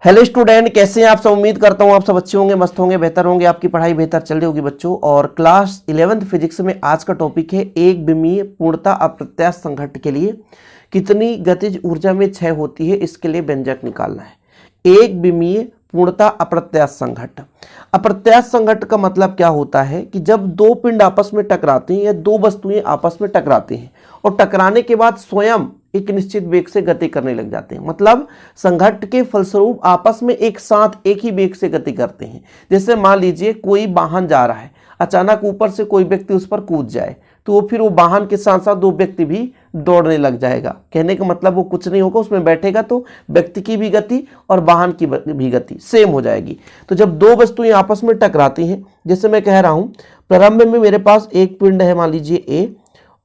Hello student, कैसे हैं आप सब। उम्मीद करता हूं आप सब अच्छे होंगे, मस्त होंगे, बेहतर होंगे, आपकी पढ़ाई बेहतर चल रही होगी बच्चों। और क्लास 11th फिजिक्स में आज का टॉपिक है एक विमीय पूर्णतः अप्रत्यास्थ संघट्ट के लिए कितनी गतिज ऊर्जा में क्षय होती है, इसके लिए व्यंजक निकालना है। एक विमीय पूर्णतः अप्रत्यास्थ संघट्ट। अप्रत्यास्थ संघट्ट का मतलब क्या होता है कि जब दो पिंड आपस में टकराते हैं या दो वस्तुएं आपस में टकराती हैं और टकराने के बाद स्वयं एक निश्चित वेग से गति करने लग जाते हैं, मतलब संघट्ट के फलस्वरूप आपस में एक साथ एक ही वेग से गति करते हैं। जैसे मान लीजिए कोई वाहन जा रहा है, अचानक ऊपर से कोई व्यक्ति उस पर कूद जाए तो फिर वो वाहन के साथ साथ दो व्यक्ति भी दौड़ने लग जाएगा। कहने का मतलब वो कुछ नहीं होगा, उसमें बैठेगा तो व्यक्ति की भी गति और वाहन की भी गति सेम हो जाएगी। तो जब दो वस्तुएं आपस में टकराती हैं, जैसे मैं कह रहा हूं प्रारंभ में मेरे पास एक पिंड है, मान लीजिए ए,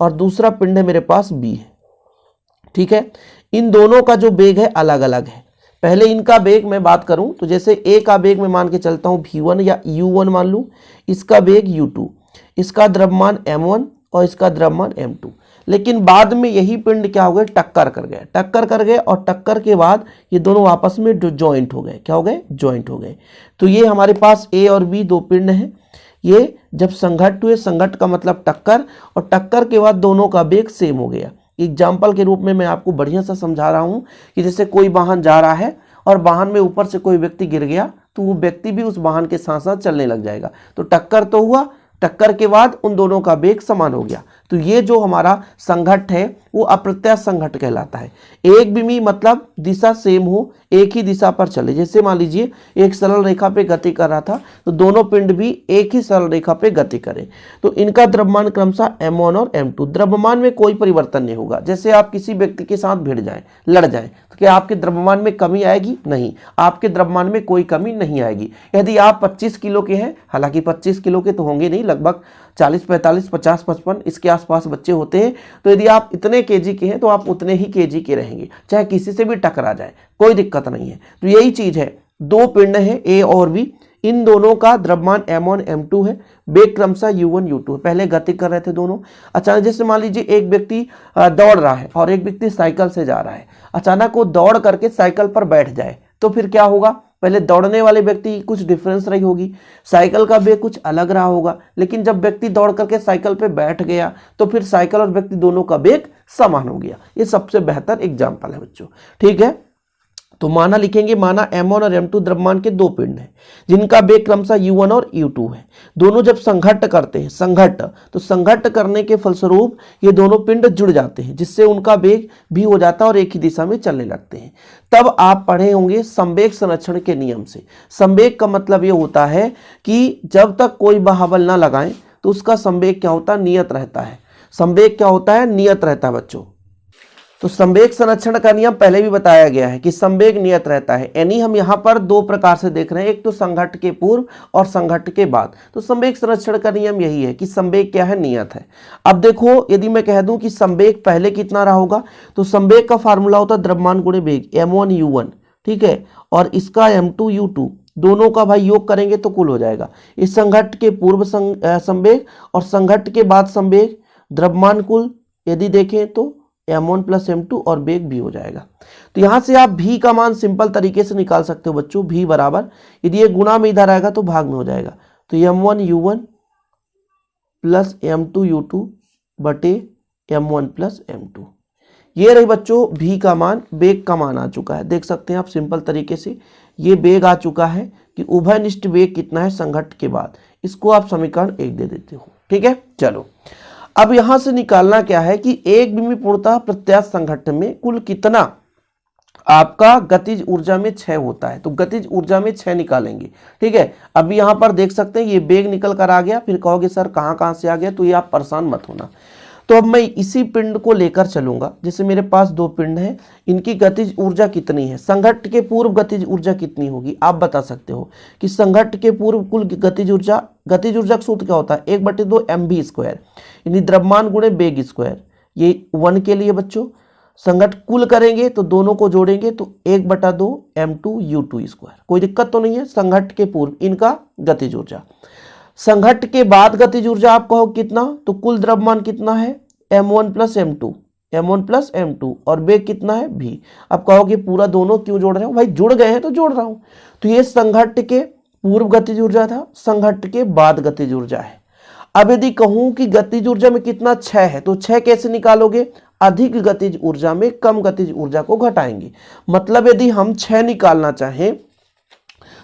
और दूसरा पिंड है मेरे पास बी है, ठीक है। इन दोनों का जो वेग है अलग अलग है। पहले इनका वेग मैं बात करूं तो जैसे ए का वेग मैं मान के चलता हूं v1 या u1 मान लूं, इसका वेग u2, इसका द्रव्यमान m1 और इसका द्रव्यमान m2। लेकिन बाद में यही पिंड क्या हो गए, टक्कर कर गए और टक्कर के बाद ये दोनों आपस में ज्वाइंट हो गए। क्या हो गए, ज्वाइंट हो गए। तो ये हमारे पास ए और बी दो पिंड हैं। ये जब संघट्ट हुए, संघट्ट का मतलब टक्कर, और टक्कर के बाद दोनों का वेग सेम हो गया। एग्जाम्पल के रूप में मैं आपको बढ़िया सा समझा रहा हूं कि जैसे कोई वाहन जा रहा है और वाहन में ऊपर से कोई व्यक्ति गिर गया तो वो व्यक्ति भी उस वाहन के साथ साथ चलने लग जाएगा। तो टक्कर तो हुआ, टक्कर के बाद उन दोनों का वेग समान हो गया। तो ये जो हमारा संघट्ट है वो अप्रत्यास्थ संघट्ट कहलाता है। एक विमीय मतलब दिशा सेम हो, एक ही दिशा पर चले। जैसे मान लीजिए एक सरल रेखा पे गति कर रहा था तो दोनों पिंड भी एक ही सरल रेखा पे गति करें। तो इनका द्रव्यमान क्रमशः m1 और m2। द्रव्यमान में कोई परिवर्तन नहीं होगा। जैसे आप किसी व्यक्ति के साथ भिड़ जाएं, लड़ जाएं, तो क्या आपके द्रव्यमान में कमी आएगी? नहीं, आपके द्रव्यमान में कोई कमी नहीं आएगी। यदि आप 25 किलो के हैं, हालांकि 25 किलो के तो होंगे नहीं, लगभग 40, 45, 50, 55 इसके आसपास बच्चे होते हैं। तो यदि आप इतने केजी के हैं तो आप उतने ही केजी के रहेंगे, चाहे किसी से भी टकरा जाए, कोई दिक्कत नहीं है। तो यही चीज है, दो पिंड है ए और बी, इन दोनों का द्रव्यमान m1 m2 है, वेग क्रमशः u1 u2 है। पहले गति कर रहे थे दोनों। अचानक जैसे मान लीजिए एक व्यक्ति दौड़ रहा है और एक व्यक्ति साइकिल से जा रहा है, अचानक वो दौड़ करके साइकिल पर बैठ जाए तो फिर क्या होगा, पहले दौड़ने वाले व्यक्ति की कुछ डिफरेंस रही होगी, साइकिल का वेग कुछ अलग रहा होगा। लेकिन जब व्यक्ति दौड़ करके साइकिल पे बैठ गया तो फिर साइकिल और व्यक्ति दोनों का वेग समान हो गया। ये सबसे बेहतर एग्जाम्पल है बच्चों, ठीक है। तो माना लिखेंगे, माना m1 और m2 द्रव्यमान के दो पिंड हैं जिनका वेग क्रमशः u1 और u2 है। दोनों जब संघट्ट करते हैं, संघट्ट, तो संघट्ट करने के फलस्वरूप ये दोनों पिंड जुड़ जाते हैं, जिससे उनका वेग भी हो जाता है और एक ही दिशा में चलने लगते हैं। तब आप पढ़े होंगे संवेग संरक्षण के नियम से। संवेग का मतलब ये होता है कि जब तक कोई बल ना लगाएं तो उसका संवेग क्या होता है, नियत रहता है। संवेग क्या होता है, नियत रहता है बच्चों। तो संवेग संरक्षण का नियम पहले भी बताया गया है कि संवेग नियत रहता है। यानी हम यहाँ पर दो प्रकार से देख रहे हैं, एक तो संघट्ट के पूर्व और संघट्ट के बाद। तो संवेग संरक्षण का नियम यही है कि संवेग क्या है, नियत है। अब देखो, यदि मैं कह दूं कि संवेग पहले कितना रहा होगा, तो संवेग का फार्मूला होता है द्रव्यमान गुणे वेग, m1 u1, ठीक है, और इसका m2 u2, दोनों का भाई योग करेंगे तो कुल हो जाएगा। इस संघट्ट के पूर्व संवेग और संघट्ट के बाद संवेग, द्रव्यमान कुल यदि देखें तो m1 प्लस m2 और वेग भी हो जाएगा। तो यहां से आप v का मान सिंपल तरीके से निकाल सकते हो बच्चों। v बराबर, यदि ये गुणा में इधर आएगा तो भाग में हो जाएगा। तो m1 u1 plus m2 u2 बटे m1 प्लस m2, ये रही बच्चों v का मान। वेग का मान आ चुका है, देख सकते हैं आप सिंपल तरीके से। ये वेग आ चुका है कि उभयनिष्ठ वेग कितना है संघट्ट के बाद, इसको आप समीकरण 1 दे देते हो, ठीक है। चलो, अब यहां से निकालना क्या है कि एक विमीय पूर्णतः प्रत्यास्थ संघट्ट में कुल कितना आपका गतिज ऊर्जा में क्षय होता है। तो गतिज ऊर्जा में क्षय निकालेंगे, ठीक है। अब यहां पर देख सकते हैं ये वेग निकल कर आ गया, फिर कहोगे सर कहां से आ गया, तो ये आप परेशान मत होना। तो अब मैं इसी पिंड को लेकर चलूंगा। जैसे मेरे पास दो पिंड हैं, इनकी गतिज ऊर्जा कितनी है, संघट्ट के पूर्व गतिज ऊर्जा कितनी होगी, आप बता सकते हो कि संघट्ट के पूर्व कुल गतिज ऊर्जा का सूत्र क्या होता है, 1/2 mv², यानी द्रव्यमान गुणे वेग स्क्वायर। ये 1 के लिए बच्चों, संघट्ट कुल करेंगे तो दोनों को जोड़ेंगे तो 1/2 m2 u2²। कोई दिक्कत तो नहीं है। संघट्ट के पूर्व इनका गतिज ऊर्जा, संघट्ट के बाद गतिज ऊर्जा आप कहो कितना, तो कुल द्रव्यमान कितना है m1 plus m2, M1 plus M2 और वेग कितना है v। अब कहोगे पूरा दोनों क्यों जोड़ रहे हो भाई, जुड़ गए हैं तो जोड़ रहा हूं। तो ये संघट्ट के पूर्व गतिज ऊर्जा था, संघट्ट के बाद गतिज ऊर्जा है। अब यदि कहूं कि गतिज ऊर्जा में कितना 6 है, तो 6 कैसे निकालोगे, अधिक गतिज ऊर्जा में कम गतिज ऊर्जा को घटाएंगे। मतलब यदि हम 6 निकालना चाहें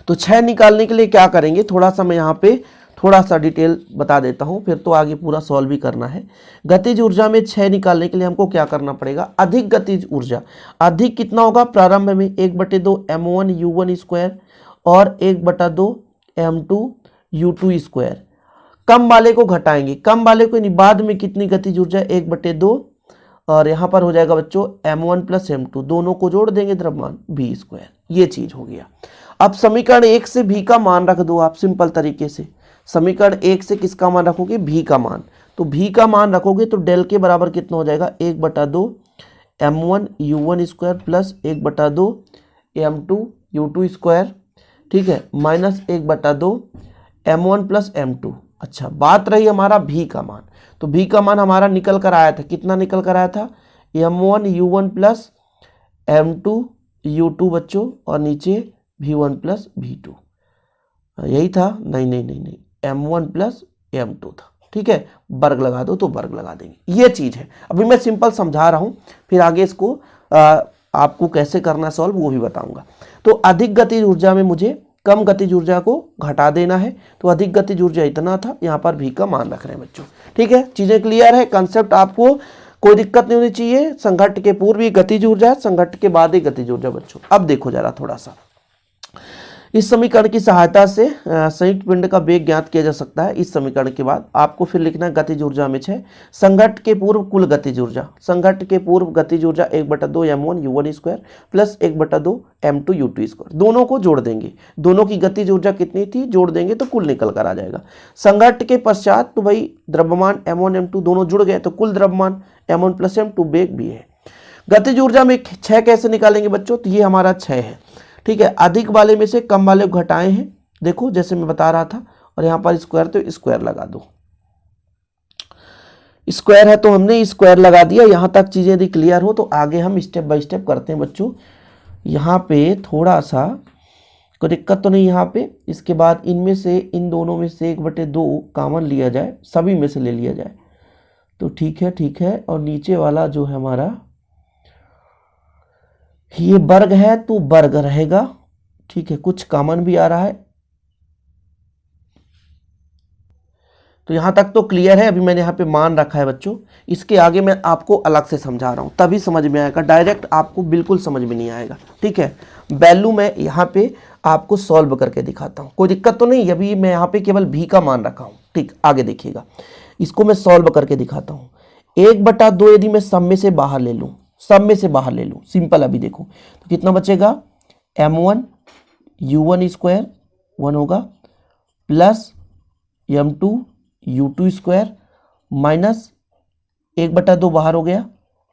तो 6 निकालने के लिए क्या करेंगे, थोड़ा सा मैं यहाँ पे थोड़ा सा डिटेल बता देता हूँ, फिर तो आगे पूरा सॉल्व भी करना है। गतिज ऊर्जा में 6 निकालने के लिए हमको क्या करना पड़ेगा, अधिक गतिज ऊर्जा, अधिक कितना होगा प्रारंभ में 1/2 m1 u1 स्क्वायर और 1/2 m2 u2 स्क्वायर। कम वाले को घटाएंगे, कम वाले को बाद में कितनी गतिज ऊर्जा, 1/2 और यहाँ पर हो जाएगा बच्चों m1 प्लस m2, दोनों को जोड़ देंगे द्रव्यमान v स्क्वायर। ये चीज हो गया। अब समीकरण 1 से v का मान रख दो आप सिंपल तरीके से। समीकरण 1 से किसका मान रखोगे, v का मान। तो v का मान रखोगे तो डेल के बराबर कितना हो जाएगा, 1/2 m1 u1 square plus 1/2 m2 u2 square, ठीक है, माइनस 1/2 m1 प्लस m2। अच्छा, बात रही हमारा v का मान। तो v का मान हमारा निकल कर आया था, कितना निकल कर आया था, m1 u1 plus m2 u2 बच्चों, और नीचे v1 प्लस v2, यही था, नहीं नहीं नहीं नहीं, m1 प्लस m2 था। ठीक है, वर्ग लगा दो तो वर्ग लगा देंगे, ये चीज है। अभी मैं सिंपल समझा रहा हूं, फिर आगे इसको आपको कैसे करना सॉल्व वो भी बताऊंगा। तो अधिक गतिज ऊर्जा में मुझे कम गतिज ऊर्जा को घटा देना है, तो अधिक गतिज ऊर्जा इतना था, यहाँ पर v का मान रख रहे हैं बच्चों। ठीक है, चीजें क्लियर है, कंसेप्ट आपको कोई दिक्कत नहीं होनी चाहिए। संघट्ट के पूर्व ही गतिज ऊर्जा, संघट्ट के बाद ही गतिज ऊर्जा बच्चों। अब देखो जरा थोड़ा सा, इस समीकरण की सहायता से संयुक्त पिंड का वेग ज्ञात किया जा सकता है। इस समीकरण के बाद आपको फिर लिखना है गतिज ऊर्जा में 6, संघट्ट के पूर्व कुल गतिज ऊर्जा, संघट्ट के पूर्व गतिज ऊर्जा 1/2 m1 u1 square plus 1/2 m2 u2 square, दोनों को जोड़ देंगे, दोनों की गतिज ऊर्जा कितनी थी जोड़ देंगे तो कुल निकल कर आ जाएगा। संघट्ट के पश्चात तो भाई द्रव्यमान m1 m2 दोनों जुड़ गए तो कुल द्रव्यमान m1 प्लस m2, वेग भी है। गतिज ऊर्जा में 6 कैसे निकालेंगे बच्चों, तो ये हमारा 6 है। ठीक है, अधिक वाले में से कम वाले को घटाए हैं, देखो जैसे मैं बता रहा था, और यहां पर स्क्वायर तो स्क्वायर लगा दो, स्क्वायर है तो हमने स्क्वायर लगा दिया। यहां तक चीजें यदि क्लियर हो तो आगे हम स्टेप बाय स्टेप करते हैं बच्चों। यहां पे थोड़ा सा कोई दिक्कत तो नहीं, यहाँ पे इसके बाद इनमें से इन दोनों में से 1/2 कॉमन लिया जाए, सभी में से ले लिया जाए तो ठीक है, ठीक है। और नीचे वाला जो है हमारा ये वर्ग है तो वर्ग रहेगा, ठीक है, कुछ कॉमन भी आ रहा है। तो यहां तक तो क्लियर है। अभी मैंने यहाँ पे मान रखा है बच्चों, इसके आगे मैं आपको अलग से समझा रहा हूं, तभी समझ में आएगा, डायरेक्ट आपको बिल्कुल समझ में नहीं आएगा। ठीक है, वैल्यू मैं यहाँ पे आपको सॉल्व करके दिखाता हूँ, कोई दिक्कत तो नहीं। अभी मैं यहाँ पे केवल v का मान रखा हूँ, ठीक, आगे देखिएगा, इसको मैं सॉल्व करके दिखाता हूँ। 1/2 यदि मैं सब में से बाहर ले लूँ, सब में से बाहर ले लूँ, सिंपल। अभी देखो तो कितना बचेगा, m1 u1 स्क्वायर 1 होगा plus m2 u2 square minus 1/2 बाहर हो गया,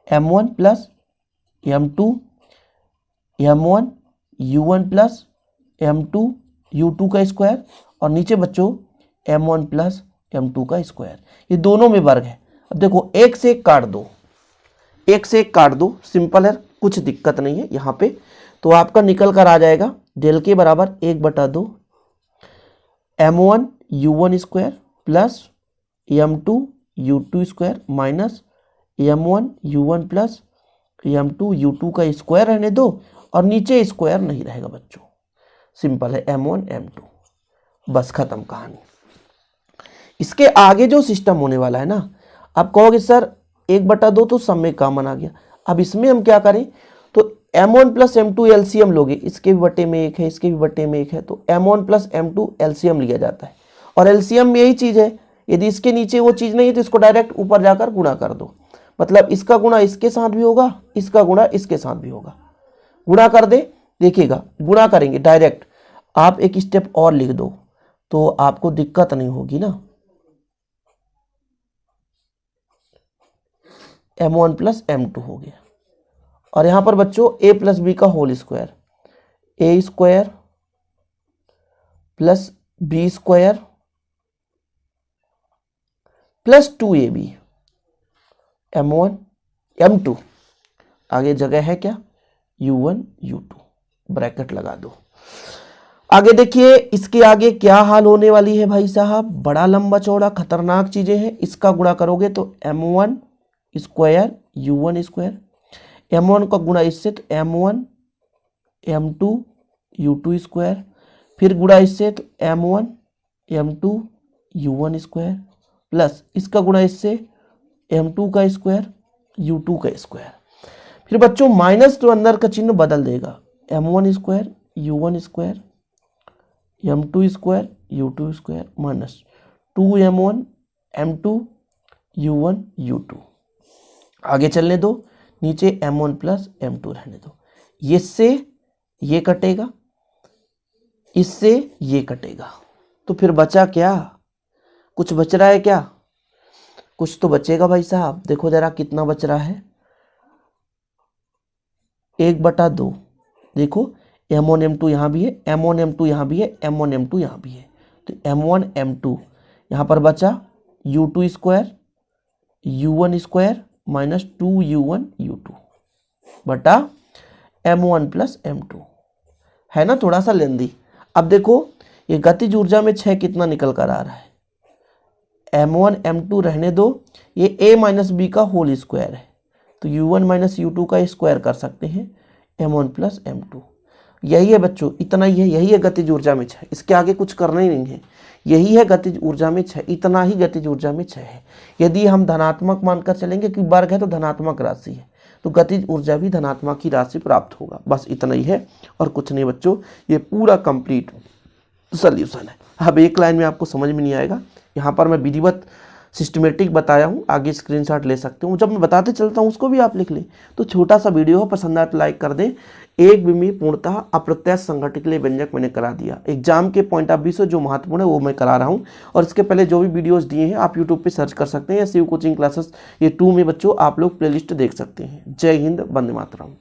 m1 plus m2 m1 u1 plus m2 u2 का स्क्वायर, और नीचे बच्चों m1 प्लस m2 का स्क्वायर, ये दोनों में वर्ग है। अब देखो एक से एक काट दो, एक से एक काट दो, सिंपल है, कुछ दिक्कत नहीं है यहाँ पे। तो आपका निकल कर आ जाएगा डेल के बराबर 1/2 m1 u1 square plus m2 u2 square minus m1 u1 plus m2 u2 का स्क्वायर रहने दो, और नीचे स्क्वायर नहीं रहेगा बच्चों, सिंपल है m1 m2, बस खत्म कहानी। इसके आगे जो सिस्टम होने वाला है ना, आप कहोगे सर 1/2 तो सब में कॉमन आ गया, अब इसमें हम क्या करें, तो m1 प्लस m2 एलसीएम लोगे, इसके भी बटे में एक है, इसके भी बटे में एक है, तो m1 प्लस m2 एलसीएम लिया जाता है। और एलसीएम में यही चीज है, यदि इसके नीचे वो चीज नहीं है तो इसको डायरेक्ट ऊपर जाकर गुणा कर दो, मतलब इसका गुणा इसके साथ भी होगा, इसका गुणा इसके साथ भी होगा, गुणा कर दे, देखिएगा गुणा करेंगे डायरेक्ट। आप एक स्टेप और लिख दो तो आपको दिक्कत नहीं होगी ना, m1 प्लस m2 हो गया, और यहां पर बच्चों a प्लस बी का whole square, a square plus b square plus 2ab m1 m2, आगे जगह है क्या, u1 u2, ब्रैकेट लगा दो। आगे देखिए इसके आगे क्या हाल होने वाली है भाई साहब, बड़ा लंबा चौड़ा खतरनाक चीजें हैं। इसका गुणा करोगे तो m1 square u1 square, m1 का गुणा इससे तो m1 m2 u2 स्क्वायर, फिर गुणा इससे तो m1 m2 u1 square, plus इसका गुणा इससे m2 का स्क्वायर u2 का स्क्वायर। फिर बच्चों माइनस तो अंदर का चिन्ह बदल देगा, m1 square u1 square m2 square u2 square minus 2m1 m2 u1 u2। आगे चलने दो, नीचे m1 प्लस m2 रहने दो। इससे ये कटेगा, इससे ये कटेगा, तो फिर बचा क्या, कुछ बच रहा है क्या, कुछ तो बचेगा भाई साहब। देखो जरा कितना बच रहा है, 1/2। देखो m1 m2 यहाँ भी है, m1 m2 यहाँ भी है, m1 m2 यहाँ भी है, तो m1 m2 यहाँ पर बचा u2 square u1 square minus 2u1 u2 बटा m1 प्लस m2, है ना थोड़ा सा लेंदी। अब देखो ये गतिज ऊर्जा में 6 कितना निकल कर आ रहा है, m1 m2 रहने दो, ये a माइनस बी का होल स्क्वायर है, तो u1 माइनस u2 का स्क्वायर कर सकते हैं, m1 प्लस m2। यही है बच्चों, इतना ही है, यही है गतिज ऊर्जा में 6, इसके आगे कुछ करना ही नहीं है, यही है गतिज ऊर्जा में 6, इतना ही गतिज ऊर्जा में 6 है। यदि हम धनात्मक मानकर चलेंगे कि वर्ग है तो धनात्मक राशि है, तो गतिज ऊर्जा भी धनात्मक की राशि प्राप्त होगा। बस इतना ही है और कुछ नहीं बच्चों, ये पूरा कंप्लीट सॉल्यूशन है। अब एक लाइन में आपको समझ में नहीं आएगा, यहाँ पर मैं विधिवत सिस्टमेटिक बताया हूँ, आगे स्क्रीनशॉट ले सकते हूँ, जब मैं बताते चलता हूँ उसको भी आप लिख लें। तो छोटा सा वीडियो हो, पसंद आए तो लाइक कर दें। एक विमीय पूर्णतः अप्रत्यास्थ संघटक के लिए व्यंजक मैंने करा दिया, एग्जाम के पॉइंट ऑफ व्यू से जो महत्वपूर्ण है वो मैं करा रहा हूँ। और इसके पहले जो भी वीडियोस दिए हैं आप यूट्यूब पे सर्च कर सकते हैं, या शिव कोचिंग क्लासेस ये 2 में बच्चों आप लोग प्लेलिस्ट देख सकते हैं। जय हिंद, वंदे मातरम।